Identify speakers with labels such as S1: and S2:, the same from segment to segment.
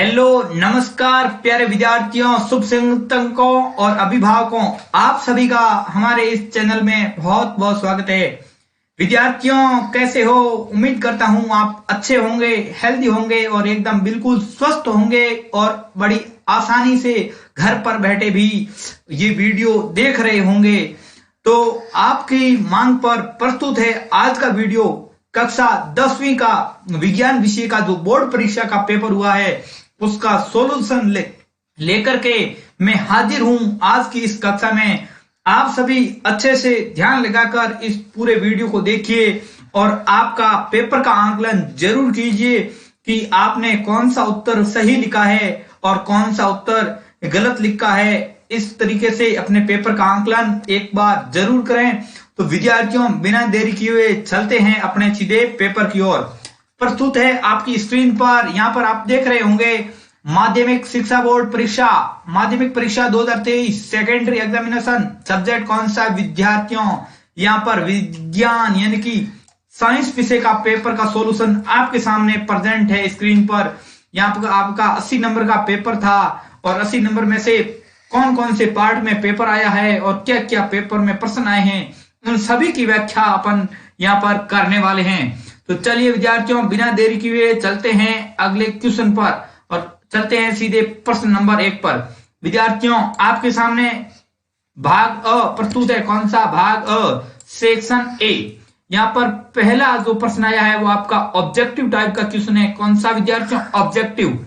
S1: Hello नमस्कार प्यारे विद्यार्थियों, शुभ संगतकों और अभिभावकों, आप सभी का हमारे इस चैनल में बहुत बहुत स्वागत है। विद्यार्थियों कैसे हो? उम्मीद करता हूं आप अच्छे होंगे, हेल्दी होंगे और एकदम बिल्कुल स्वस्थ होंगे और बड़ी आसानी से घर पर बैठे भी ये वीडियो देख रहे होंगे। तो आपकी मांग पर प्रस्तुत है आज का वीडियो। कक्षा 10वीं का विज्ञान विषय का जो बोर्ड परीक्षा का पेपर हुआ है उसका सॉल्यूशन लेकर के मैं हाजिर हूं आज की इस कक्षा में। आप सभी अच्छे से ध्यान लगाकर इस पूरे वीडियो को देखिए और आपका पेपर का आंकलन जरूर कीजिए कि आपने कौन सा उत्तर सही लिखा है और कौन सा उत्तर गलत लिखा है। इस तरीके से अपने पेपर का आंकलन एक बार जरूर करें। तो विद्यार्थियों बिना देरी किए हुए चलते हैं अपने सीधे पेपर की ओर। प्रस्तुत है आपकी स्क्रीन पर, यहाँ पर आप देख रहे होंगे माध्यमिक शिक्षा बोर्ड परीक्षा, माध्यमिक परीक्षा 2023 सेकेंडरी एग्जामिनेशन। सब्जेक्ट कौन सा विद्यार्थियों? यहाँ पर विज्ञान यानी कि साइंस विषय का पेपर का सॉल्यूशन आपके सामने प्रेजेंट है स्क्रीन पर। यहाँ पर आपका 80 नंबर का पेपर था और 80 नंबर में से कौन कौन से पार्ट में पेपर आया है और क्या क्या पेपर में प्रश्न आए हैं, उन सभी की व्याख्या अपन यहाँ पर करने वाले हैं। तो चलिए विद्यार्थियों बिना देरी किए चलते हैं अगले क्वेश्चन पर और चलते हैं सीधे प्रश्न नंबर 1 पर। विद्यार्थियों आपके सामने भाग अ प्रस्तुत है। कौन सा? भाग अ, सेक्शन ए। यहाँ पर पहला जो प्रश्न आया है वो आपका ऑब्जेक्टिव टाइप का क्वेश्चन है। कौन सा विद्यार्थियों? ऑब्जेक्टिव।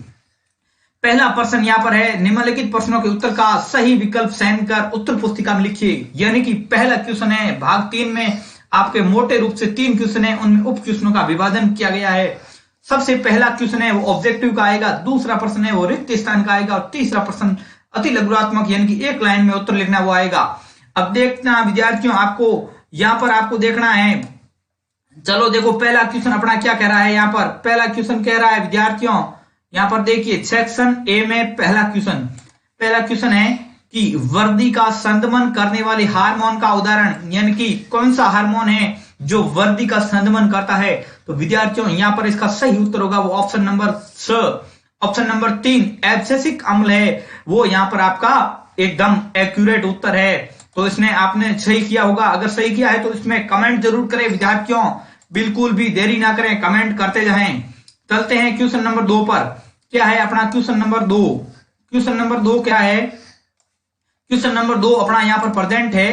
S1: पहला प्रश्न यहाँ पर है, निम्नलिखित प्रश्नों के उत्तर का सही विकल्प चयन कर उत्तर पुस्तिका में लिखिए। यानी कि पहला क्वेश्चन है भाग 3 में आपके मोटे रूप से 3 क्वेश्चन है, उनमें उप क्वेश्चनों का विभाजन किया गया है। सबसे पहला क्वेश्चन है वो ऑब्जेक्टिव का आएगा, दूसरा प्रश्न है वो रिक्त स्थान का आएगा और तीसरा प्रश्न अति लघुरात्मक यानी कि एक लाइन में उत्तर लिखना वो आएगा। अब देखना विद्यार्थियों, आपको यहाँ पर आपको देखना है। चलो देखो पहला क्वेश्चन अपना क्या कह रहा है। यहाँ पर पहला क्वेश्चन कह रहा है विद्यार्थियों, यहाँ पर देखिए सेक्शन ए में पहला क्वेश्चन है कि वर्दी का संदमन करने वाले हार्मोन का उदाहरण, यानी कि कौन सा हार्मोन है जो वर्दी का संदमन करता है। तो विद्यार्थियों यहाँ पर इसका सही उत्तर होगा वो ऑप्शन नंबर 3 एब्सिसिक अम्ल है। वो यहाँ पर आपका एकदम एक्यूरेट उत्तर है। तो इसने आपने सही किया होगा। अगर सही किया है तो इसमें कमेंट जरूर करें विद्यार्थियों, बिल्कुल भी देरी ना करें, कमेंट करते जाएं। चलते हैं क्वेश्चन नंबर 2 पर। क्या है अपना क्वेश्चन नंबर 2? क्वेश्चन नंबर 2 क्या है? क्वेश्चन नंबर 2 अपना यहाँ पर प्रेजेंट है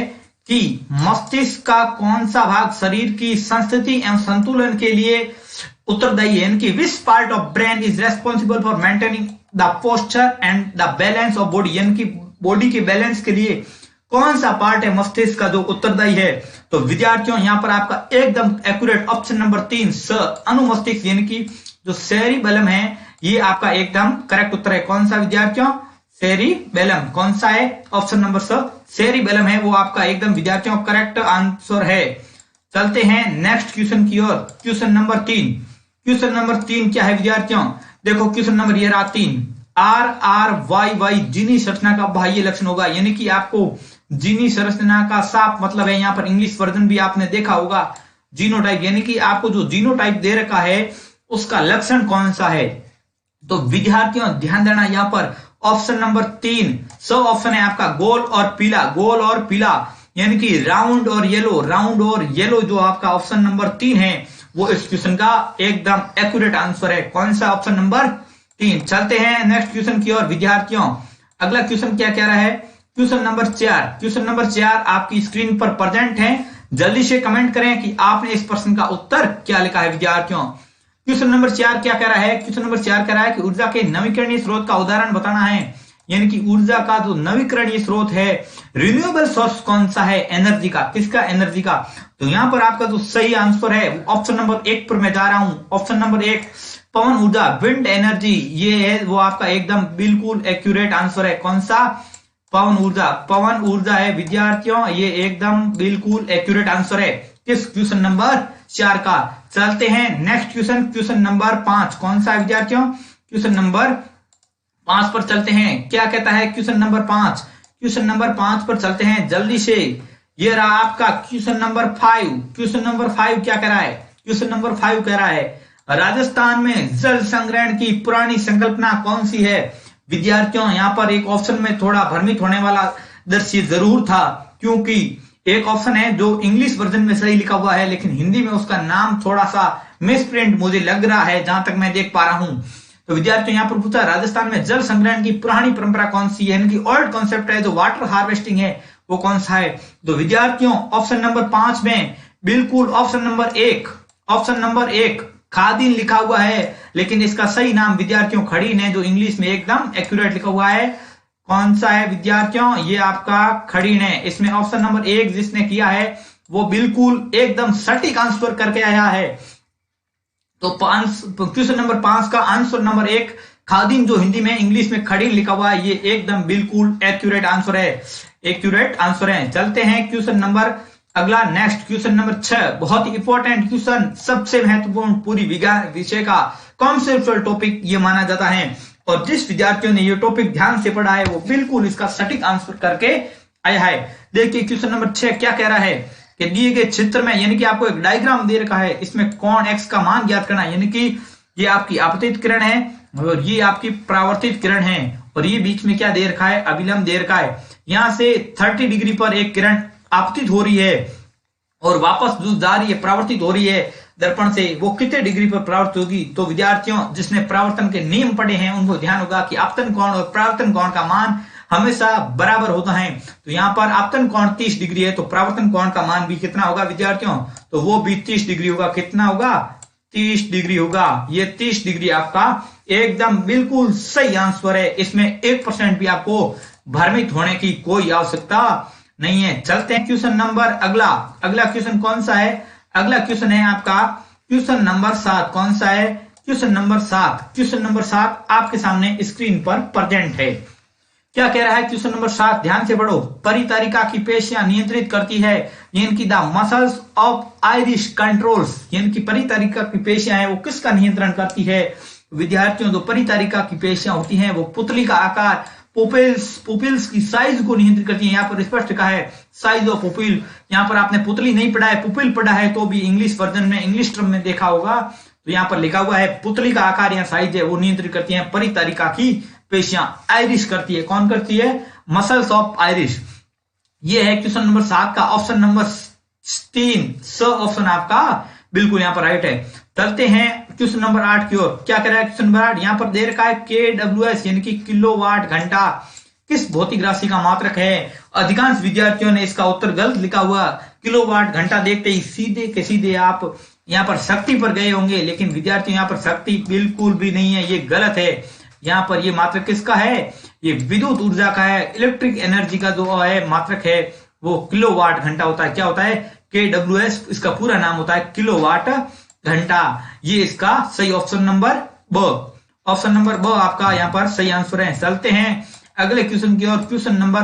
S1: कि मस्तिष्क का कौन सा भाग शरीर की संस्थिति एवं संतुलन के लिए उत्तरदायी है। यानी कि which part of brain is responsible for maintaining the posture and the balance of body. यानी कि बॉडी के बैलेंस के लिए कौन सा पार्ट है मस्तिष्क का जो उत्तरदायी है। तो विद्यार्थियों यहाँ पर आपका एकदम एक्यूरेट ऑप्शन नंबर 3 अनुमस्तिष्क यानी कि जो सेरिबेलम है, ये आपका एकदम करेक्ट उत्तर है। कौन सा विद्यार्थियों? सेरिबेलम। कौन सा है? ऑप्शन नंबर सेरिबेलम है, वो आपका एकदम विद्यार्थियों करेक्ट आंसर है। चलते हैं नेक्स्ट क्वेश्चन की ओर। क्वेश्चन नंबर 3 क्या है विद्यार्थियों? देखो क्वेश्चन नंबर ये रहा 3, RRYY जीनी संरचना का बाह्य लक्षण होगा। यानी कि आपको जीनी संरचना का साफ मतलब है, यहाँ पर इंग्लिश वर्जन भी आपने देखा होगा, जीनोटाइप। यानी कि आपको जो जीनोटाइप दे रखा है उसका लक्षण कौन सा है। तो विद्यार्थियों ध्यान देना, यहाँ पर ऑप्शन नंबर 3 ऑप्शन है आपका गोल और पीला यानी कि राउंड और येलो जो आपका ऑप्शन नंबर 3 है वो इस क्वेश्चन का एकदम एक्यूरेट आंसर है। कौन सा? Option number 3। चलते हैं नेक्स्ट क्वेश्चन की ओर विद्यार्थियों। अगला क्वेश्चन क्या कह रहा है? क्वेश्चन नंबर 4 आपकी स्क्रीन पर प्रेजेंट है। जल्दी से कमेंट करें कि आपने इस प्रश्न का उत्तर क्या लिखा है विद्यार्थियों। क्वेश्चन नंबर 4 क्या कह रहा है? क्वेश्चन नंबर 4 कह रहा है कि ऊर्जा के नवीकरणीय स्रोत का उदाहरण बताना है। यानी कि ऊर्जा का जो नवीकरणीय स्रोत है, रिन्यूएबल सोर्स कौन सा है एनर्जी का, किसका? एनर्जी का। तो यहाँ पर आपका जो सही आंसर है ऑप्शन नंबर 1 पर मैं जा रहा हूं। ऑप्शन नंबर 1 पवन ऊर्जा, विंड एनर्जी, ये है वो आपका एकदम बिल्कुल एक्यूरेट आंसर है। कौन सा? पवन ऊर्जा है विद्यार्थियों, ये एकदम बिल्कुल एक्यूरेट आंसर है किस? क्वेश्चन नंबर 4 का। चलते हैं नेक्स्ट क्वेश्चन नंबर 5। कौन सा विद्यार्थियों? क्वेश्चन नंबर 5 पर चलते हैं। क्या कहता है क्वेश्चन नंबर 5? क्वेश्चन नंबर 5 पर चलते हैं जल्दी से। ये रहा आपका क्वेश्चन नंबर 5। क्वेश्चन नंबर 5 क्या कह रहा है? क्वेश्चन नंबर 5 कह रहा है राजस्थान में जल संग्रहण की पुरानी संकल्पना कौन सी है? विद्यार्थियों यहाँ पर एक ऑप्शन में थोड़ा भ्रमित होने वाला दृश्य जरूर था, क्योंकि एक ऑप्शन है जो इंग्लिश वर्जन में सही लिखा हुआ है, लेकिन हिंदी में उसका नाम थोड़ा सा मिसप्रिंट मुझे लग रहा है, जहां तक मैं देख पा रहा हूं। तो विद्यार्थियों यहाँ पर पूछा राजस्थान में जल संग्रहण की पुरानी परंपरा कौन सी है, यानी कि ओल्ड कॉन्सेप्ट है जो वाटर हार्वेस्टिंग है, वो कौन सा है? तो विद्यार्थियों ऑप्शन नंबर 5 में बिल्कुल ऑप्शन नंबर 1 खादीन लिखा हुआ है, लेकिन इसका सही नाम विद्यार्थियों खड़ीन है, जो इंग्लिश में एकदम एक्यूरेट लिखा हुआ है। कौन सा है विद्यार्थियों? ये आपका खड़ीन है। इसमें ऑप्शन नंबर 1 जिसने किया है वो बिल्कुल एकदम सटीक आंसर करके आया है। तो क्वेश्चन नंबर 5 का आंसर नंबर 1 खादीन, जो हिंदी में इंग्लिश में खड़ीन लिखा हुआ है, ये एकदम बिल्कुल एक्यूरेट आंसर है। चलते हैं क्वेश्चन नंबर अगला, नेक्स्ट क्वेश्चन नंबर 6, बहुत ही इंपॉर्टेंट क्वेश्चन, सबसे महत्वपूर्ण पूरी विषय का कॉन्सेप्चुअल टॉपिक ये माना जाता है, और जिस विद्यार्थियों ने ये टॉपिक ध्यान से पढ़ा है वो बिल्कुल इसका सटीक आंसर करके आया है। देखिए क्वेश्चन नंबर 6 क्या कह रहा है कि दिए गए चित्र में, यानी कि आपको एक डायग्राम दे रखा है, इसमें कोण x का मान ज्ञात करना है, यानी कि ये आपकी आपतित किरण है और ये आपकी परावर्तित किरण है, और ये बीच में क्या दे रखा है? अभिलंब दे रखा है। यहां से 30 डिग्री पर एक किरण आपतित हो रही है और वापस जो जा रही है, परावर्तित हो रही है दर्पण से, वो कितने डिग्री पर परावर्तित होगी? तो विद्यार्थियों जिसने परावर्तन के नियम पढ़े हैं उनको ध्यान होगा कि आपतन कोण और परावर्तन कोण का मान हमेशा बराबर होता है। तो यहाँ पर आपतन कोण 30 डिग्री है, तो परावर्तन कोण का मान भी कितना होगा विद्यार्थियों? तो वो भी 30 डिग्री होगा। कितना होगा? 30 डिग्री होगा। ये 30 डिग्री आपका एकदम बिल्कुल सही आंसर है। इसमें 1% भी आपको भ्रमित होने की कोई आवश्यकता नहीं है। चलते हैं क्वेश्चन नंबर अगला क्वेश्चन कौन सा है? अगला क्वेश्चन है आपका क्वेश्चन नंबर 7। कौन सा है? क्वेश्चन नंबर 7 आपके सामने स्क्रीन पर प्रेजेंट है। क्या कह रहा है क्वेश्चन नंबर 7? ध्यान से पढ़ो। परितारिका की पेशियां नियंत्रित करती है, यानी कि the muscles of Irish controls, यानी कि परितारिका की पेशियां है वो किसका नियंत्रण करती है? विद्यार्थियों जो परितारिका की पेशियां होती हैं वो पुतली का आकार, पुपिल्स की साइज को नियंत्रित करती है। यहाँ पर स्पष्ट कहा है साइज ऑफ पुपिल। यहाँ पर आपने पुतली नहीं पढ़ा है, पुपिल पढ़ा है, तो भी इंग्लिश वर्जन में, इंग्लिश टर्म में देखा होगा, तो यहाँ पर लिखा हुआ है पुतली का आकार या साइज है वो नियंत्रित करती है परितारिका की पेशियां। आइरिश करती है। कौन करती है? Muscles of Irish. ये है क्वेश्चन नंबर 7 का ऑप्शन नंबर 3 ऑप्शन आपका बिल्कुल यहाँ पर राइट है। चलते हैं क्वेश्चन नंबर 8 की ओर। क्या कह रहा है क्वेश्चन नंबर 8? यहाँ पर दे रखा है KWS, यानी कि किलोवाट घंटा किस भौतिक राशि का मात्रक है? अधिकांश विद्यार्थियों ने इसका उत्तर गलत लिखा हुआ। किलोवाट घंटा देखते ही सीधे के सीधे आप यहाँ पर शक्ति पर गए होंगे, लेकिन विद्यार्थियों यहाँ पर शक्ति बिल्कुल भी नहीं है, ये गलत है। यहाँ पर ये मात्रक किसका है? ये विद्युत ऊर्जा का है। इलेक्ट्रिक एनर्जी का जो है मात्रक है वो किलोवाट घंटा होता है। क्या होता है? KWS, इसका पूरा नाम होता है किलोवाट घंटा। ये इसका सही ऑप्शन नंबर ब आपका यहाँ पर सही आंसर है। चलते हैं अगले क्वेश्चन की ओर। क्वेश्चन नंबर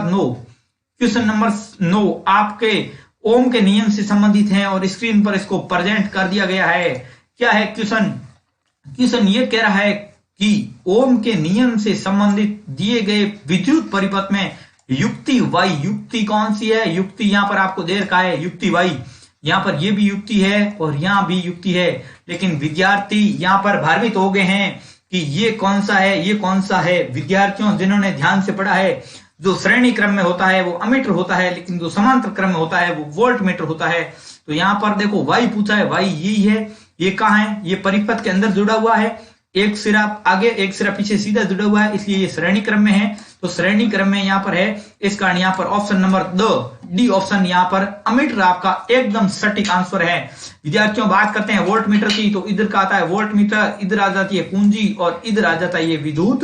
S1: 9 आपके ओम के नियम से संबंधित है और स्क्रीन पर इसको प्रेजेंट कर दिया गया है। क्या है क्वेश्चन ये कह रहा है कि ओम के नियम से संबंधित दिए गए विद्युत परिपथ में युक्ति वाई, युक्ति कौन सी है? युक्ति यहाँ पर आपको दे रखा है युक्ति वाई। यहाँ पर ये भी युक्ति है और यहाँ भी युक्ति है, लेकिन विद्यार्थी यहाँ पर भ्रमित हो गए हैं कि ये कौन सा है। विद्यार्थियों जिन्होंने ध्यान से पढ़ा है, जो श्रेणी क्रम में होता है वो अमीटर होता है, लेकिन जो समांतर क्रम में होता है वो वोल्ट मीटर होता है। तो यहाँ पर देखो वाई पूछा है, वाई यही है। ये कहाँ है? ये परिपथ के अंदर जुड़ा हुआ है, एक सिरा आगे एक सिरा पीछे सीधा जुड़ा हुआ है, इसलिए ये श्रेणी क्रम में है। तो श्रेणी क्रम में यहाँ पर है, इस कारण यहाँ पर ऑप्शन नंबर डी ऑप्शन यहाँ पर अमीटर आपका एकदम सटीक आंसर है। विद्यार्थियों बात करते हैं वोल्ट मीटर की, तो इधर का आता है वोल्ट मीटर, इधर आ जाती है कुंजी और इधर आ जाता है ये विद्युत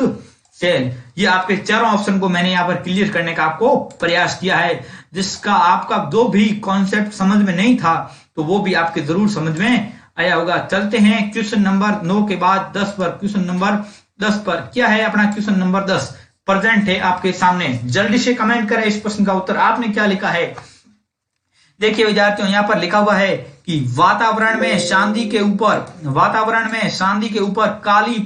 S1: सेल। ये आपके चारों ऑप्शन को मैंने यहाँ पर क्लियर करने का आपको प्रयास किया है, जिसका आपका जो भी कॉन्सेप्ट समझ में नहीं था तो वो भी आपके जरूर समझ में आया होगा। चलते हैं क्वेश्चन नंबर 9 के बाद 10 पर। क्वेश्चन नंबर 10 पर क्या है अपना क्वेश्चन नंबर 10 प्रेजेंट है आपके सामने। जल्दी से कमेंट करें इस प्रश्न का उत्तर आपने क्या लिखा है। देखिए विद्यार्थियों यहाँ पर लिखा हुआ है कि वातावरण में चांदी के ऊपर काली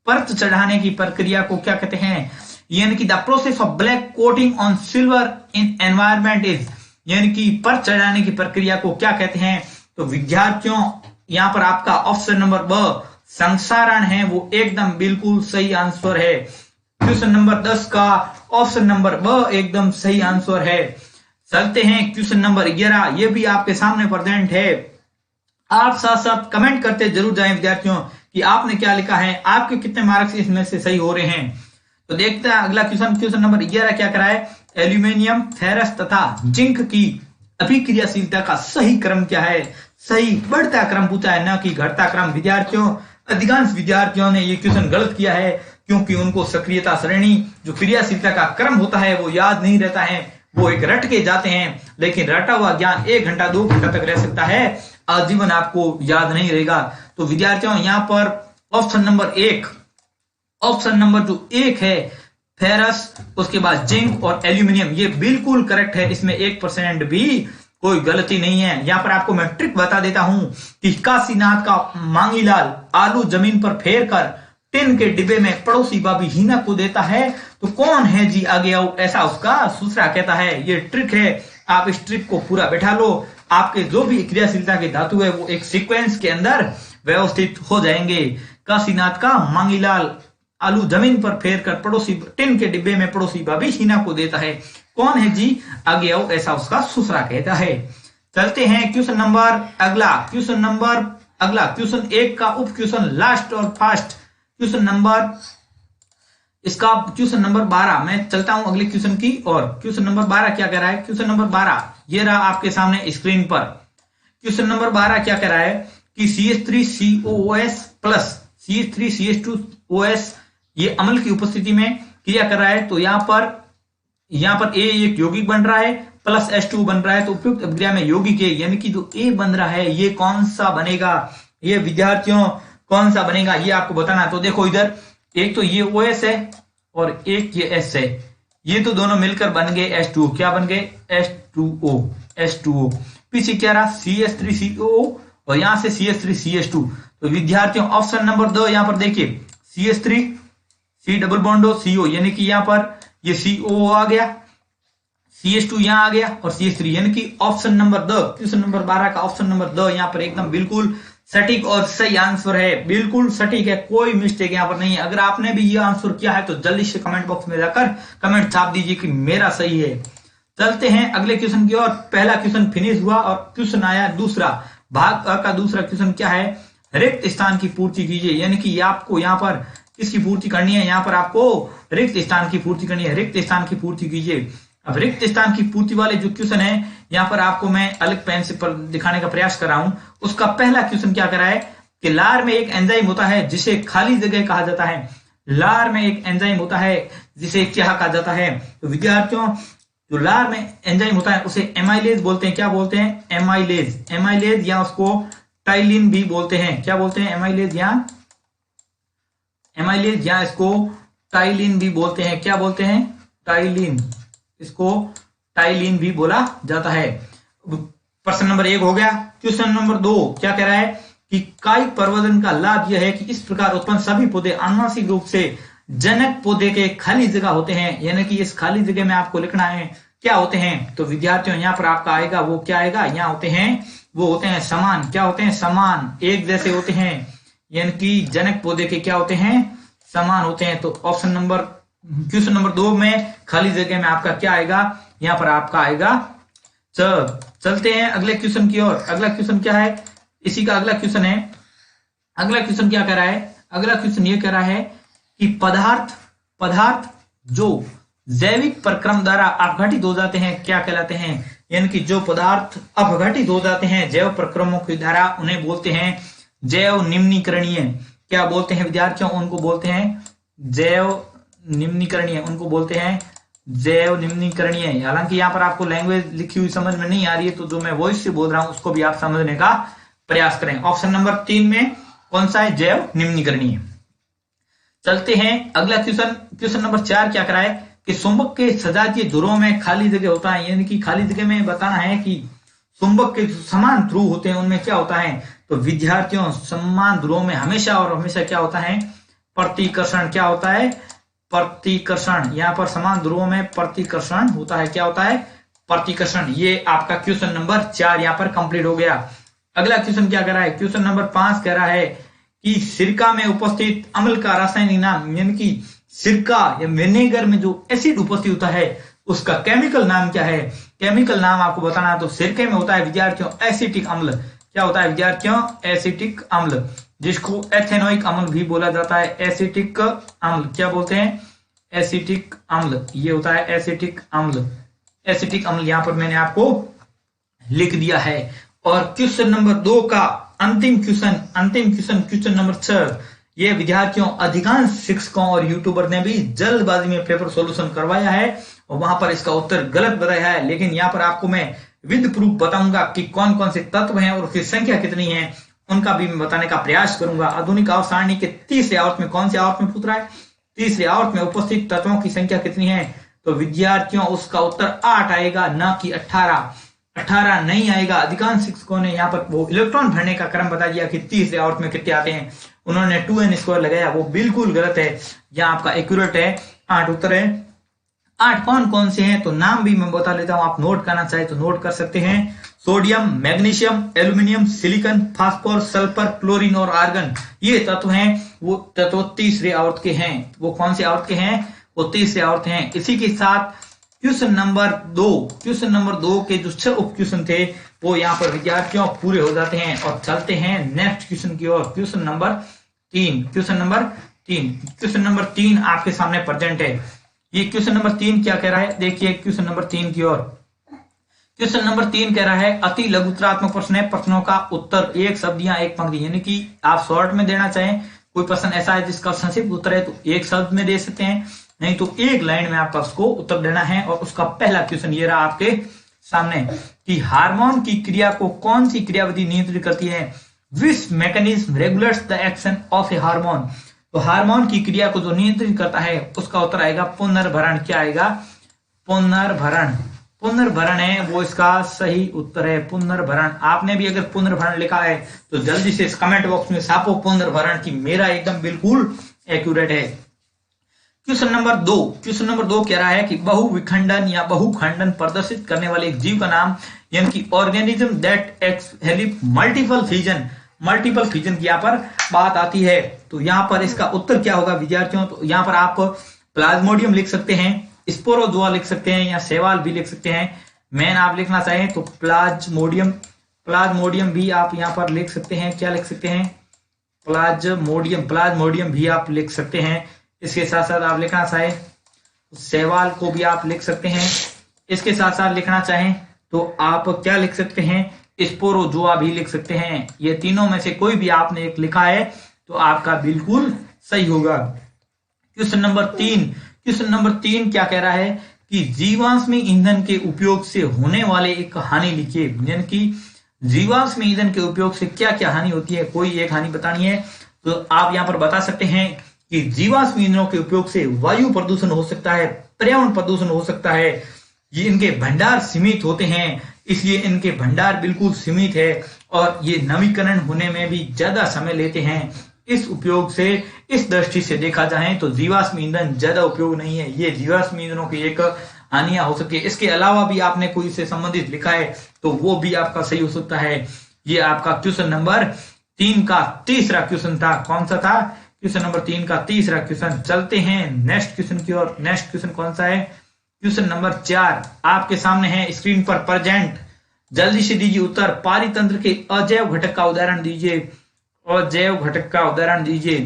S1: परत चढ़ाने की प्रक्रिया को क्या कहते हैं? यानी कि the process of black coating on silver in environment is, यानी कि परत चढ़ाने की प्रक्रिया को क्या कहते हैं? तो विद्यार्थियों यहाँ पर आपका ऑप्शन नंबर ब संसारण है वो एकदम बिल्कुल सही आंसर है। क्वेश्चन नंबर 10 का ऑप्शन नंबर ब एकदम सही आंसर है। चलते हैं क्वेश्चन नंबर 11, ये भी आपके सामने प्रेजेंट है। आप साथ साथ कमेंट करते जरूर जाएं विद्यार्थियों कि आपने क्या लिखा है, आपके कितने मार्क्स इसमें से सही हो रहे हैं। तो देखते हैं अगला क्वेश्चन। क्वेश्चन नंबर 11 क्या करा है, एल्यूमिनियम, फेरस तथा जिंक की अभिक्रियाशीलता का सही क्रम क्या है। सही बढ़ता क्रम पूछा है, न कि घटता क्रम। विद्यार्थियों, अधिकांश विद्यार्थियों ने ये क्वेश्चन गलत किया है, क्योंकि उनको सक्रियता श्रेणी जो क्रियाशीलता का क्रम होता है वो याद नहीं रहता है, वो एक रट के जाते हैं। लेकिन रटा हुआ ज्ञान 1 घंटा 2 घंटा तक रह सकता है, आजीवन आपको याद नहीं रहेगा। तो विद्यार्थियों, यहाँ पर ऑप्शन नंबर 1, ऑप्शन नंबर जो 1 है फेरस, उसके बाद जिंक और एल्यूमिनियम, ये बिल्कुल करेक्ट है। इसमें 1% भी कोई गलती नहीं है। यहां पर आपको मैं ट्रिक बता देता हूं कि काशीनाथ का मांगीलाल आलू जमीन पर फेर कर टिन के डिब्बे में पड़ोसी भाभी हीना को देता है, तो कौन है जी आगे आओ, ऐसा उसका सूत्रा कहता है। ये ट्रिक है, आप इस ट्रिक को पूरा बैठा लो, आपके जो भी क्रियाशीलता के धातु है वो एक सीक्वेंस के अंदर व्यवस्थित हो जाएंगे। काशीनाथ का मांगीलाल आलू जमीन पर फेर कर पड़ोसी टिन के डिब्बे में पड़ोसी भाभी हीना को देता है, कौन है जी आगे आओ, ऐसा उसका सूत्रा कहता है। चलते हैं क्वेश्चन नंबर अगला। क्वेश्चन 1 का उप क्वेश्चन लास्ट और फास्ट क्वेश्चन नंबर, इसका क्वेश्चन नंबर 12। मैं चलता हूं अगले क्वेश्चन की और क्वेश्चन नंबर 12 क्या कह रहा है। क्वेश्चन नंबर 12 ये रहा आपके सामने स्क्रीन पर। क्वेश्चन नंबर 12 क्या कह रहा है कि CH3COOS प्लस CH3CH2OS ये अम्ल की उपस्थिति में क्रिया कर रहा है। तो यहाँ पर A एक यौगिक बन रहा है प्लस H2 बन रहा है, तो उपयुक्त अभिक्रिया में यौगिक A यानी कि जो A बन रहा है ये कौन सा बनेगा। ये विद्यार्थियों कौन सा बनेगा ये आपको बताना। तो देखो इधर एक तो ये OS है और एक ये S है, ये तो दोनों मिलकर बन गए H2O। क्या बन गए, H2O। पीछे क्या रहा, CH3COO और यहां से CH3CH2। तो विद्यार्थियों ऑप्शन नंबर 2 यहां पर देखिए, CH3 C double bond CO यानी कि यहां पर ये CO आ गया, CH2 यहां आ गया और CH3 यानी कि ऑप्शन नंबर 2, क्वेश्चन नंबर 12 का ऑप्शन नंबर 2 यहां पर एकदम बिल्कुल सटीक और सही आंसर है। बिल्कुल सटीक है, कोई मिस्टेक यहां पर नहीं है। अगर आपने भी ये आंसर किया है तो जल्दी से कमेंट बॉक्स में जाकर कमेंट छाप दीजिए कि मेरा सही है। चलते हैं अगले क्वेश्चन की ओर। पहला क्वेश्चन फिनिश हुआ और क्वेश्चन आया दूसरा। भाग अ का दूसरा क्वेश्चन क्या है, रिक्त स्थान की पूर्ति कीजिए। यानी कि आपको यहाँ पर किसकी पूर्ति करनी है, यहाँ पर आपको रिक्त स्थान की पूर्ति करनी है। रिक्त स्थान की पूर्ति कीजिए। अब रिक्त स्थान की पूर्ति वाले जो क्वेश्चन है यहाँ पर आपको मैं अलग पेन से दिखाने का प्रयास कर रहा हूं। उसका पहला क्वेश्चन क्या कर रहा है कि लार में एक एंजाइम होता है जिसे खाली जगह कहा जाता है। लार में एक एंजाइम होता है जिसे क्या कहा जाता है। तो विद्यार्थियों, जो लार में एंजाइम होता है उसे एमाइलेज बोलते हैं। क्या बोलते हैं, एमाइलेज। एमाइलेज या उसको टाइलिन भी बोलते हैं। क्या बोलते हैं, एमाइलेज या इसको टाइलिन भी बोलते हैं। क्या बोलते हैं, टाइलिन। इसको टाइलिन भी बोला जाता है। प्रश्न नंबर 1 हो गया। क्वेश्चन नंबर 2 क्या कह रहा है कि कायिक प्रवर्धन का लाभ यह है कि इस प्रकार उत्पन्न सभी पौधे आनुवंशिक रूप से जनक पौधे के खाली जगह होते हैं। यानी कि इस खाली जगह में आपको लिखना है क्या होते हैं। तो विद्यार्थियों यहाँ पर आपका आएगा वो क्या आएगा, यहाँ होते हैं वो होते हैं समान। क्या होते हैं, समान, एक जैसे होते हैं। यानी कि जनक पौधे के क्या होते हैं, समान होते हैं। तो ऑप्शन नंबर क्वेश्चन नंबर 2 में खाली जगह में आपका क्या आएगा, यहाँ पर आपका आएगा चलते हैं अगले क्वेश्चन की ओर। अगला क्वेश्चन क्या है, इसी का अगला क्वेश्चन है। अगला क्वेश्चन क्या कह रहा है, अगला क्वेश्चन ये कह रहा है कि पदार्थ जो जैविक प्रक्रम द्वारा अपघटित हो जाते हैं क्या कहलाते हैं। यानी कि जो पदार्थ अपघटित हो जाते हैं जैव प्रक्रमों के द्वारा उन्हें बोलते हैं जैव निम्नीकरणीय। क्या बोलते हैं विद्यार्थियों, उनको बोलते हैं जैव निम्नीकरणीय, उनको बोलते हैं जैव निम्नीकरणीय। हालांकि यहाँ पर आपको लैंग्वेज लिखी हुई समझ में नहीं आ रही है, तो जो मैं वॉइस से बोल रहा हूं उसको भी आप समझने का प्रयास करें। ऑप्शन नंबर 3 में कौन सा है, जैव निम्नीकरणीय। चलते हैं अगला क्वेश्चन नंबर 4 क्या कराए कि चुंबक के सजातीय ध्रुवों में खाली जगह होता है। यानी कि खाली जगह में बताना है कि चुंबक के समान ध्रुव होते हैं उनमें क्या होता है। तो विद्यार्थियों, समान ध्रुवों में हमेशा और हमेशा क्या होता है, प्रतिकर्षण। क्या होता है, प्रतिकर्षण। यहाँ पर समान ध्रुवों में प्रतिकर्षण होता है। क्या होता है, प्रतिकर्षण। ये आपका क्वेश्चन नंबर 4 यहाँ पर कंप्लीट हो गया। अगला क्वेश्चन क्या कह रहा है, क्वेश्चन नंबर 5 कह रहा है कि सिरका में उपस्थित अम्ल का रासायनिक नाम, यानी कि सिरका या विनेगर में जो एसिड उपस्थित होता है उसका केमिकल नाम क्या है? केमिकल नाम आपको बताना है। तो सिरके में होता है विद्यार्थियों एसिटिक अम्ल। क्या होता है विद्यार्थियों? एसिटिक अम्ल, जिसको एथेनोइक अम्ल भी बोला जाता है। एसिटिक अम्ल क्या बोलते हैं? एसिटिक अम्ल, ये होता है एसिटिक अम्ल। एसिटिक अम्ल यहां पर मैंने आपको लिख दिया है। और क्वेश्चन नंबर 2 का अंतिम क्वेश्चन क्वेश्चन नंबर 6, ये विद्यार्थियों अधिकांश शिक्षकों और यूट्यूबर ने भी जल्दबाजी में पेपर सॉल्यूशन करवाया है और वहां पर इसका उत्तर गलत बताया है। लेकिन यहाँ पर आपको मैं विद प्रूफ बताऊंगा कि कौन कौन से तत्व हैं और उसकी संख्या कितनी है, उनका भी मैं बताने का प्रयास करूंगा। आधुनिक आवर्त सारणी के तीसरे आवर्त में, कौन से आवर्त में पूछ रहा है? तीसरे आवर्त में उपस्थित तत्वों की संख्या कितनी है? तो विद्यार्थियों उसका उत्तर 8 आएगा, ना कि 18। 18 नहीं आएगा। अधिकांश शिक्षकों ने यहाँ पर वो इलेक्ट्रॉन भरने का क्रम बता दिया कि तीसरे आवर्त में कितने आते हैं, उन्होंने 2n स्क्वायर लगाया, वो बिल्कुल गलत है। यहाँ आपका एक्यूरेट है 8 उत्तर है। 8 कौन कौन से हैं तो नाम भी मैं बता लेता हूं, आप नोट करना चाहे तो नोट कर सकते हैं। Sodium, magnesium, aluminium, silicon, phosphorus, sulphur, chlorine और आर्गन, ये तत्व हैं। वो तत्व तीसरे आवर्त के हैं। वो कौन से आवर्त के हैं? वो तीसरे आवर्त हैं। इसी के साथ क्वेश्चन नंबर 2 के जो 6 उप क्वेश्चन थे वो यहाँ पर विद्यार्थियों पूरे हो जाते हैं। और चलते हैं नेक्स्ट क्वेश्चन की ओर। क्वेश्चन नंबर 3 आपके सामने प्रेजेंट है। ये क्वेश्चन नंबर 3 क्या कह रहा है? देखिए क्वेश्चन नंबर 3 की ओर। क्वेश्चन नंबर 3 कह रहा है अति लघुत्तरात्मक प्रश्न है, प्रश्नों का उत्तर एक शब्द या एक पंक्ति, यानी कि आप शॉर्ट में देना चाहें, कोई प्रश्न ऐसा है जिसका संक्षिप्त उत्तर है तो एक शब्द में दे सकते हैं, नहीं तो एक लाइन में आपका उसको उत्तर देना है। और उसका पहला क्वेश्चन ये रहा आपके सामने कि हार्मोन की क्रिया को कौन सी क्रियाविधि नियंत्रित करती है? Which mechanism regulates the action of A hormone? तो हार्मोन की क्रिया को जो नियंत्रित करता है उसका उत्तर आएगा पुनर्भरण। क्या आएगा? पुनर्भरण। पुनर्भरण है वो इसका सही उत्तर है, पुनर्भरण। आपने भी अगर पुनर्भरण लिखा है तो जल्दी से इस कमेंट बॉक्स में छापो पुनर्भरण की मेरा एकदम बिल्कुल एक्यूरेट है। क्वेश्चन नंबर 2 कह रहा है कि बहुविखंडन या बहुखंडन प्रदर्शित करने वाले एक जीव का नाम, यानी कि ऑर्गेनिज्म दैट एक्सहेलिप मल्टीपल फिजन की यहाँ पर बात आती है। तो यहाँ पर इसका उत्तर क्या होगा विद्यार्थियों? तो यहाँ पर आप प्लाज्मोडियम लिख सकते हैं, स्पोरोजोआ लिख सकते हैं या शैवाल भी लिख सकते हैं। मैन आप लिखना चाहें तो प्लाज्मोडियम भी आप यहाँ पर लिख सकते हैं। क्या लिख सकते हैं? प्लाज्मोडियम भी आप लिख सकते हैं। इसके साथ साथ आप लिखना चाहें शैवाल को भी आप लिख सकते हैं। इसके साथ साथ लिखना चाहें तो आप क्या लिख सकते हैं? स्पोरोजोआ भी लिख सकते हैं। ये तीनों में से कोई भी आपने एक लिखा है तो आपका बिल्कुल सही होगा। क्वेश्चन नंबर 3 क्या कह रहा है कि जीवाश्म ईंधन के उपयोग से होने वाले एक हानि लिखिए, यानी कि जीवाश्म ईंधन के उपयोग से क्या क्या हानि होती है, कोई एक हानि बतानी है। तो आप यहाँ पर बता सकते हैं कि जीवाश्म ईंधनों के उपयोग से वायु प्रदूषण हो सकता है, पर्यावरण प्रदूषण हो सकता है, ये इनके भंडार सीमित होते हैं, इसलिए इनके भंडार बिल्कुल सीमित है और ये नवीकरण होने में भी ज्यादा समय लेते हैं। इस उपयोग से, इस दृष्टि से देखा जाए तो जीवाश्म ईंधन ज्यादा उपयोग नहीं है। ये जीवाश्म ईंधनों की एक हानियां हो सकती है। इसके अलावा भी आपने कोई से संबंधित लिखा है तो वो भी आपका सही हो सकता है। ये आपका क्वेश्चन नंबर 3 का तीसरा क्वेश्चन था। कौन सा था? क्वेश्चन नंबर 3 का तीसरा क्वेश्चन। चलते हैं नेक्स्ट क्वेश्चन की ओर। नेक्स्ट क्वेश्चन कौन सा है? क्वेश्चन नंबर 4 आपके सामने है स्क्रीन पर प्रेजेंट। जल्दी से दीजिए उत्तर। पारितंत्र के अजैव घटक का उदाहरण दीजिए। अजैव घटक का उदाहरण दीजिए।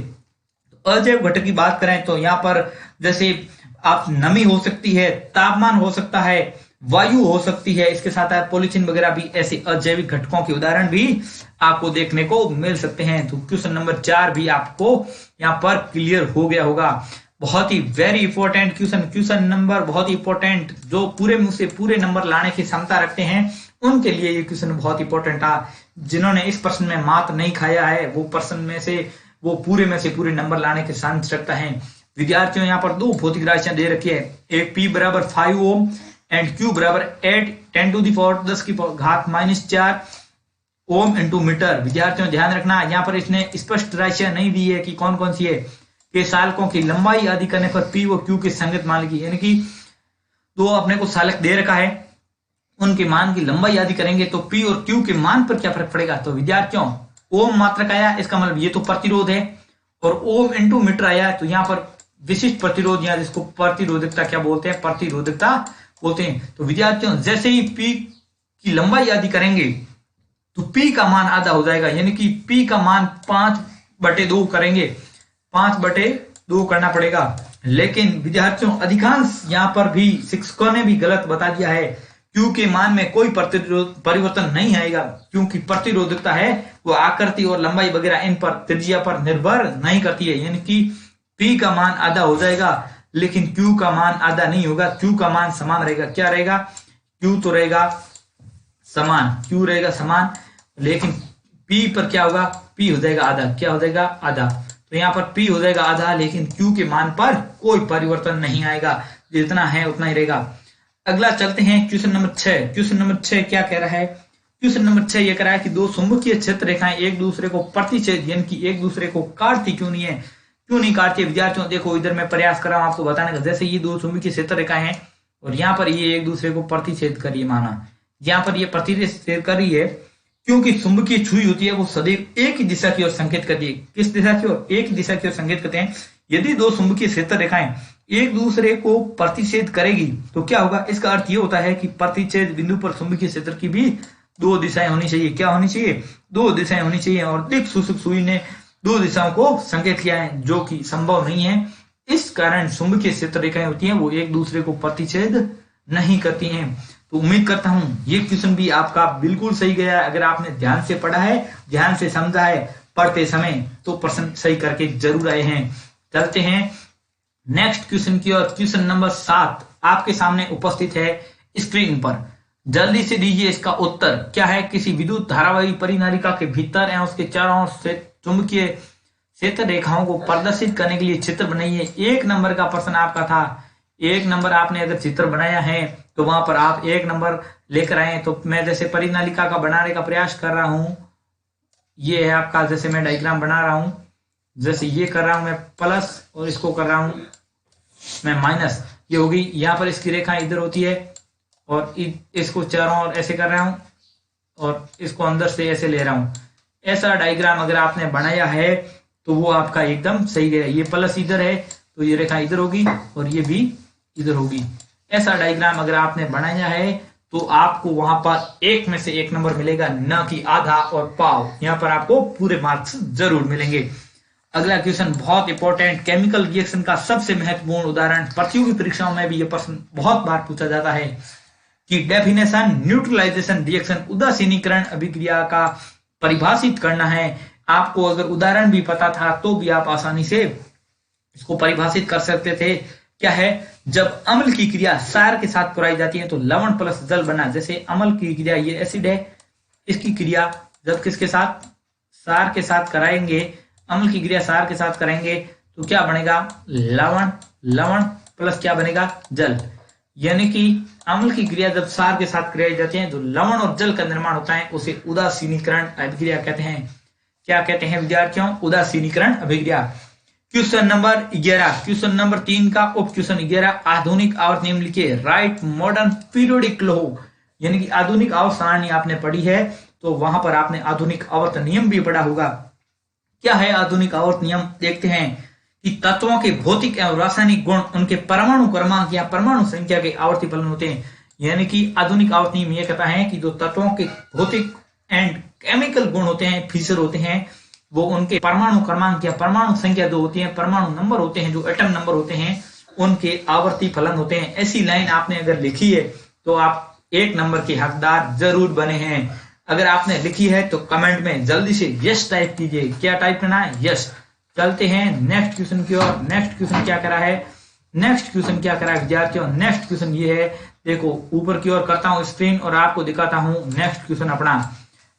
S1: अजैव घटक की बात करें तो यहाँ पर जैसे आप नमी हो सकती है, तापमान हो सकता है, वायु हो सकती है, इसके साथ पॉलीथीन वगैरह भी ऐसे अजैविक घटकों के उदाहरण भी आपको देखने को मिल सकते हैं। तो क्वेश्चन नंबर 4 भी आपको यहाँ पर क्लियर हो गया होगा। बहुत ही वेरी इंपॉर्टेंट क्वेश्चन नंबर बहुत ही इंपॉर्टेंट, जो पूरे मुंह से पूरे नंबर लाने की क्षमता रखते हैं उनके लिए ये क्वेश्चन बहुत इंपॉर्टेंट था। जिन्होंने इस प्रश्न में मात नहीं खाया है वो प्रश्न में से वो पूरे में से पूरे नंबर लाने के चांस रखता है। विद्यार्थियों यहाँ पर 2 भौतिक राशियां दे रखी है, एक P बराबर 5 ओम एंड Q बराबर 8 10 की घात -4 ओम इंटू मीटर। विद्यार्थियों ध्यान रखना यहाँ पर इसने स्पष्ट राशियां नहीं दी है कि कौन कौन सी है। के सालकों की लंबाई आदि करने पर P व Q के संगत मान लिखी, यानी कि 2 अपने को सालक दे रखा है, उनके मान की लंबाई आदि करेंगे तो P और Q के मान पर क्या फर्क पड़ेगा। तो विद्यार्थियों ओम मात्रक आया, इसका मतलब ये तो प्रतिरोध है, और ओम इंटू मीटर आया, तो यहाँ पर विशिष्ट प्रतिरोध, या जिसको प्रतिरोधकता क्या बोलते हैं, प्रतिरोधकता बोलते हैं। तो विद्यार्थियों जैसे ही पी की लंबाई आदि करेंगे तो पी का मान आधा हो जाएगा, यानी कि पी का मान 5/2 करेंगे, 5/2 करना पड़ेगा। लेकिन विद्यार्थियों अधिकांश यहाँ पर भी शिक्षकों ने भी गलत बता दिया है, क्यू के मान में कोई परिवर्तन नहीं आएगा, क्योंकि प्रतिरोधकता है वो आकृति और लंबाई वगैरह इन पर, त्रिज्या पर निर्भर नहीं करती है, यानी कि पी का मान आधा हो जाएगा, लेकिन क्यू का मान आधा नहीं होगा, क्यू का मान समान रहेगा। क्या रहेगा, क्यू तो रहेगा समान, क्यू रहेगा समान, लेकिन पी पर क्या होगा, पी हो जाएगा आधा, क्या हो जाएगा आधा, तो यहाँ पर पी हो जाएगा आधा, लेकिन क्यू के मान पर कोई परिवर्तन नहीं आएगा, जितना है उतना ही रहेगा। अगला चलते हैं क्वेश्चन नंबर 6। क्वेश्चन नंबर 6 क्या कह रहा है, क्वेश्चन नंबर 6 ये कह रहा है कि दो चुंबकीय क्षेत्र रेखाएं एक दूसरे को प्रतिच्छेद, यानी कि एक दूसरे को काटती क्यों नहीं है, क्यों नहीं काटती है। विद्यार्थियों देखो इधर मैं प्रयास कर रहा हूं आपको बताने का, जैसे ये दो चुंबकीय क्षेत्र रेखाएं हैं और यहाँ पर ये एक दूसरे को प्रतिच्छेद कर रही है, माना यहाँ पर ये प्रतिच्छेद कर रही है, क्योंकि चुंबकीय छुई होती है वो सदैव एक ही दिशा की ओर संकेत करती है। किस दिशा की ओर, एक ही दिशा की ओर संकेत करते हैं। यदि दो चुंबकीय क्षेत्र रेखाएं एक दूसरे को प्रतिच्छेद करेगी तो क्या होगा, इसका अर्थ ये होता है कि प्रतिच्छेद बिंदु पर चुंबकीय क्षेत्र की भी दो दिशाएं होनी चाहिए। क्या होनी चाहिए, दो दिशाएं होनी चाहिए। और दिक् सूचक सुई ने दो दिशाओं को संकेत किया है, जो कि संभव नहीं है। इस कारण चुंबकीय क्षेत्र रेखाएं होती हैं वो एक दूसरे को प्रतिच्छेद नहीं करती हैं। तो उम्मीद करता हूं ये क्वेश्चन भी आपका बिल्कुल सही गया है। अगर आपने ध्यान से पढ़ा है, ध्यान से समझा है पढ़ते समय, तो प्रश्न सही करके जरूर आए हैं। चलते हैं नेक्स्ट क्वेश्चन की ओर। क्वेश्चन नंबर 7 आपके सामने उपस्थित है स्क्रीन पर, जल्दी से दीजिए इसका उत्तर। क्या है, किसी विद्युत धारावाही परिनालिका के भीतर एवं उसके चारों ओर से चुंबकीय क्षेत्र रेखाओं को प्रदर्शित करने के लिए चित्र बनाइए। 1 नंबर का प्रश्न आपका था। 1 नंबर आपने अगर चित्र बनाया है तो वहां पर आप 1 नंबर लेकर आए। तो मैं जैसे परिनालिका का बनाने का प्रयास कर रहा हूं, ये है आपका, जैसे मैं डायग्राम बना रहा हूं, जैसे ये कर रहा हूं मैं प्लस और इसको कर रहा हूं मैं माइनस, ये होगी। यहाँ पर इसकी रेखा इधर होती है और इसको चारों ओर ऐसे कर रहा हूं और इसको अंदर से ऐसे ले रहा हूं। ऐसा डायग्राम अगर आपने बनाया है तो वो आपका एकदम सही है। ये प्लस इधर है तो ये रेखा इधर होगी और ये भी इधर होगी। ऐसा डायग्राम अगर आपने बनाया है तो आपको वहां पर 1 में से 1 नंबर मिलेगा, न कि आधा और पाव। यहाँ पर आपको पूरे मार्क्स जरूर मिलेंगे। अगला क्वेश्चन बहुत इंपॉर्टेंट, केमिकल रिएक्शन का सबसे महत्वपूर्ण उदाहरण। प्रतियोगी परीक्षाओं में भी यह प्रश्न बहुत बार पूछा जाता है कि डेफिनेशन न्यूट्रलाइजेशन रिएक्शन, उदासीनीकरण अभिक्रिया का परिभाषित करना है। आपको अगर उदाहरण भी पता था तो भी आप आसानी से इसको परिभाषित कर सकते थे। क्या है, जब अम्ल की क्रिया क्षार के साथ कराई जाती है तो लवण प्लस जल बना। जैसे अम्ल की क्रिया, ये एसिड है, इसकी क्रिया जब किसके साथ, क्षार के साथ कराएंगे, अम्ल की क्रिया क्षार के साथ करेंगे तो क्या बनेगा, लवण, लवण प्लस क्या बनेगा, जल। यानी कि अम्ल की क्रिया जब क्षार के साथ कराई जाती है तो लवण और जल का निर्माण होता है, उसे उदासीनीकरण अभिक्रिया कहते हैं। क्या कहते हैं विद्यार्थियों, उदासीनीकरण अभिक्रिया। क्वेश्चन नंबर 11, क्वेश्चन नंबर 3 का उप क्वेश्चन 11, आधुनिक आवर्त नियम लिखिए। राइट मॉडर्न पीरियोडिक लॉ, यानी कि आधुनिक आवर्त सारणी आपने पढ़ी है तो वहां पर आपने आधुनिक आवर्त नियम भी पढ़ा होगा। क्या है आधुनिक आवर्त नियम, देखते हैं कि तत्वों के भौतिक एवं रासायनिक गुण उनके परमाणु क्रमांक या परमाणु संख्या के आवर्ती फलन होते हैं। यानी कि आधुनिक आवर्त नियम यह कहता है कि जो तत्वों के भौतिक एंड केमिकल गुण होते हैं, फीचर होते हैं, वो उनके परमाणु क्रमांक या परमाणु संख्या जो होती है, परमाणु नंबर होते हैं, जो एटम नंबर होते हैं, उनके आवर्ती फलन होते हैं। ऐसी लाइन आपने अगर लिखी है तो आप 1 नंबर के हकदार जरूर बने हैं। अगर आपने लिखी है तो कमेंट में जल्दी से यस टाइप कीजिए। क्या टाइप करना है, यस। चलते हैं नेक्स्ट क्वेश्चन की ओर। नेक्स्ट क्वेश्चन क्या करा है, नेक्स्ट क्वेश्चन क्या करा है विद्यार्थियों, नेक्स्ट क्वेश्चन ये है, देखो ऊपर की ओर करता हूं स्क्रीन और आपको दिखाता हूं नेक्स्ट क्वेश्चन।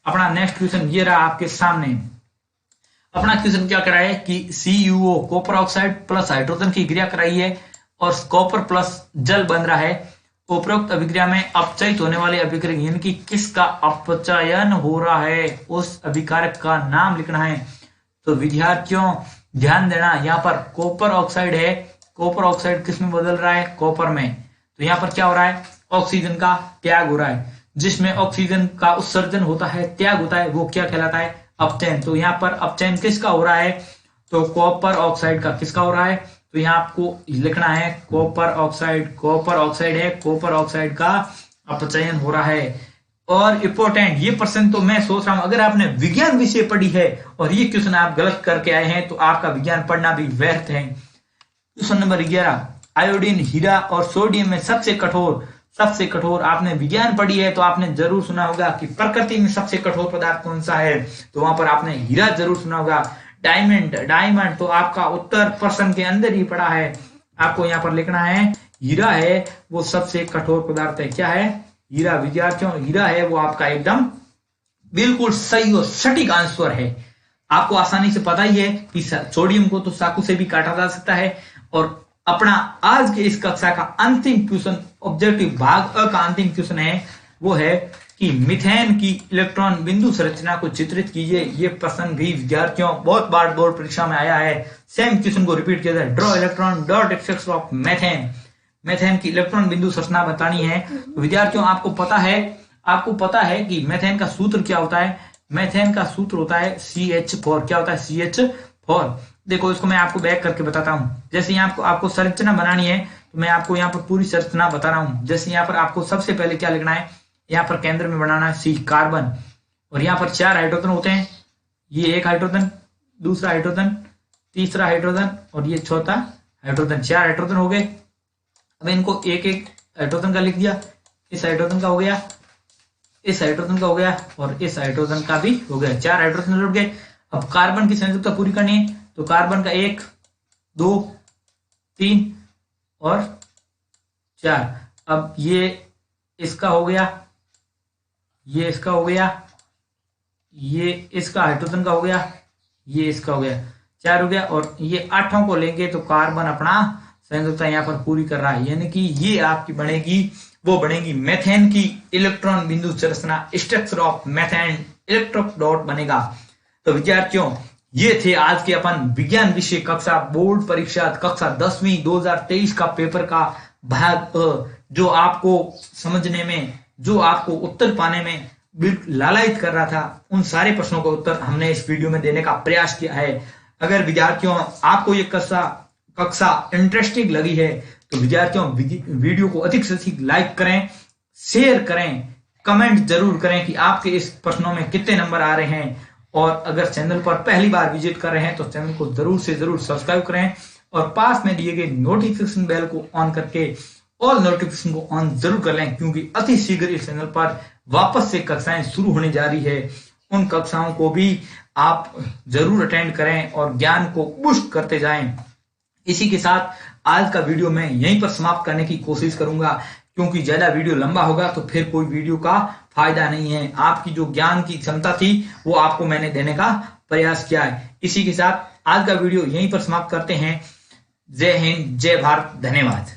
S1: अपना नेक्स्ट क्वेश्चन ये रहा आपके सामने। अपना क्वेश्चन क्या करा है कि CuO copper oxide plus hydrogen की क्रिया कराई है और कॉपर प्लस जल बन रहा है। उपरोक्त अभिक्रिया में अपचयित होने वाले अभिकारक, यानी कि किसका अपचयन हो रहा है, उस अभिकारक का नाम लिखना है। तो विद्यार्थियों ध्यान देना, यहाँ पर कॉपर ऑक्साइड है, कॉपर ऑक्साइड किस में बदल रहा है, कॉपर में। तो यहाँ पर क्या हो रहा है, ऑक्सीजन का त्याग हो रहा है। जिसमें ऑक्सीजन का उत्सर्जन होता है, त्याग होता है, वो क्या कहलाता है, अपचयन। तो यहाँ पर अपचयन किसका हो रहा है, तो कॉपर ऑक्साइड का किसका हो रहा है, तो यहाँ आपको लिखना है कॉपर ऑक्साइड, कॉपर ऑक्साइड है, कॉपर ऑक्साइड का अपचयन हो रहा है। और इंपॉर्टेंट ये प्रश्न तो मैं सोच रहा हूं अगर आपने विज्ञान विषय पढ़ी है और ये क्वेश्चन आप गलत करके आए हैं तो आपका विज्ञान पढ़ना भी व्यर्थ है। क्वेश्चन नंबर 11, आयोडीन, हीरा और सोडियम में सबसे कठोर आपने विज्ञान पढ़ी है तो आपने जरूर सुना होगा कि प्रकृति में सबसे कठोर पदार्थ कौन सा है, तो वहां पर आपने हीरा जरूर सुना होगा। डायमंड तो आपका उत्तर प्रश्न के अंदर ही पड़ा है, आपको यहाँ पर लिखना है हीरा है वो सबसे कठोर पदार्थ है। क्या है, हीरा। विद्यार्थियों हीरा है वो आपका एकदम बिल्कुल सही और सटीक आंसर है। आपको आसानी से पता ही है कि सोडियम को तो चाकू से भी काटा जा सकता है। और अपना आज के इस कक्षा का अंतिम क्वेश्चन, ऑब्जेक्टिव भाग अ का अंतिम क्वेश्चन है वो है कि मीथेन की इलेक्ट्रॉन बिंदु संरचना को चित्रित कीजिए। ये प्रश्न भी विद्यार्थियों बहुत बार बोर्ड परीक्षा में आया है। सेम क्वेश्चन को रिपीट किया जाए, draw electron dot structure of methane की इलेक्ट्रॉन बिंदु संरचना बतानी है। तो विद्यार्थियों आपको पता है कि मेथेन का सूत्र क्या होता है, मेथेन का सूत्र होता है CH4। क्या होता है, CH4। देखो इसको मैं आपको बैक करके बताता हूं। जैसे यहाँ आपको संरचना बनानी है तो मैं आपको यहाँ पर पूरी संरचना बता रहा हूं। जैसे यहाँ पर आपको सबसे पहले क्या लिखना है, यहाँ पर केंद्र में बनाना है C कार्बन, और यहाँ पर 4 हाइड्रोजन होते हैं। ये एक हाइड्रोजन, दूसरा हाइड्रोजन, तीसरा हाइड्रोजन और ये चौथा हाइड्रोजन। 4 हाइड्रोजन हो गए। अब इनको एक एक हाइड्रोजन का लिख दिया, इस हाइड्रोजन का हो गया, इस हाइड्रोजन का हो गया और इस हाइड्रोजन का भी हो गया। 4 हाइड्रोजन जुड़ गए। अब कार्बन की संयुक्तता पूरी करनी है तो कार्बन का 1 2 3 और 4। अब ये इसका हो गया, ये इसका हो गया, ये इसका हाइड्रोजन का हो गया, ये इसका हो गया, 4 हो गया। और ये 8 को लेंगे तो कार्बन अपना संयुक्तता यहाँ पर पूरी कर रहा है, यानी कि ये आपकी बनेगी मेथेन की इलेक्ट्रॉन बिंदु संरचना, structure of methane electrode dot बनेगा। तो विद्यार्थियों ये थे आज के अपन विज्ञान विषय कक्षा बोर्ड परीक्षा कक्षा 10वीं 2023 का पेपर का भाग जो आपको समझने में, जो आपको उत्तर पाने में बिल्कुल लालायित कर रहा था, उन सारे प्रश्नों का उत्तर हमने इस वीडियो में देने का प्रयास किया है। अगर विद्यार्थियों आपको ये कक्षा इंटरेस्टिंग लगी है तो विद्यार्थियों वीडियो को अधिक से अधिक लाइक करें, शेयर करें, कमेंट जरूर करें कि आपके इस प्रश्नों में कितने नंबर आ रहे हैं। और अगर चैनल पर पहली बार विजिट कर रहे हैं तो चैनल को जरूर से जरूर सब्सक्राइब करें और पास में दिए गए नोटिफिकेशन बेल को ऑन करके ऑल नोटिफिकेशन को ऑन जरूर कर लें, क्योंकि अति शीघ्र इस चैनल पर वापस से कक्षाएं शुरू होने जा रही है। उन कक्षाओं को भी आप जरूर अटेंड करें और ज्ञान को पुष्ट करते जाएं। इसी के साथ आज का वीडियो मैं यहीं पर समाप्त करने की कोशिश करूंगा, क्योंकि ज्यादा वीडियो लंबा होगा तो फिर कोई वीडियो का फायदा नहीं है। आपकी जो ज्ञान की क्षमता थी वो आपको मैंने देने का प्रयास किया है। इसी के साथ आज का वीडियो यहीं पर समाप्त करते हैं। जय हिंद, जय भारत, धन्यवाद।